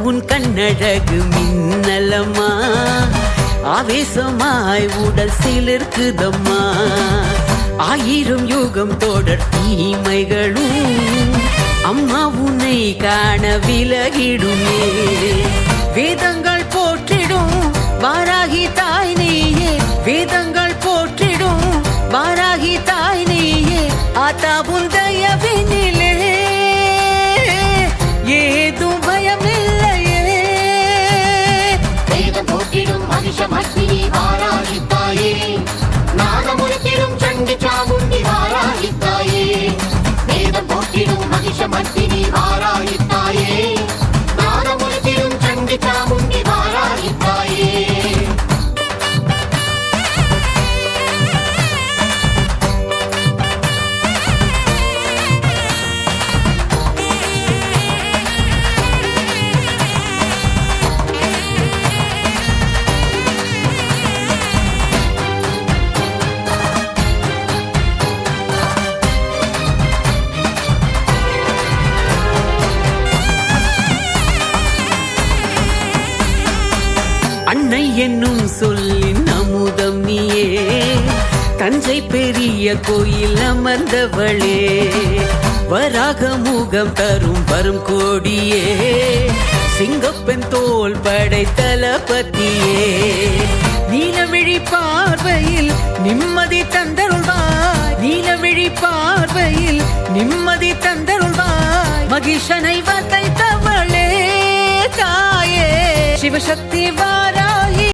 உன் கண்ணழகு மின்னலம்மா, ஆவேசமாய் உடல் சிலிர்க்குதம்மா. 1000 யுகம் தொடர் தீமைகளும் அம்மா உன்னை காண விலகிடுமே. வேதங்கள் போற்றிடும் வாராகி தாய் நீயே, வேதங்கள் போற்றிடும் வாராகி தாய் நீயே. ஆத்தா உன் தயவினிலே ஏதும் பயமில்லையே. வேதம் போற்றிடும் மகிஷமர்த்தினி வாராகி தாயே, நாதமுறுத்திடும் சண்டி சாமுண்டி வாராகி தாயே. வேதம் போற்றிடும் மகிஷமர்த்தினி வாராகி தாயே, நாதமுறுத்திடும் சண்டி சாமுண்டி வாராகி தாயே. அன்னை என்னும் சொல்லின் அமுதம் நீயே, தஞ்சை பெரிய கோயில் அமர்ந்தவளே. வராக முகம் தரும் வரும் கோடியே, சிங்கப்பெண் தோல் படை தளபதியே. நீலவிழி பார்வையில் நிம்மதி தந்தருள்வாய், நீலவிழி பார்வையில் நிம்மதி தந்தருள்வாய். மகிஷனை வதைத்தவளே தாயே, சிவசக்தி வார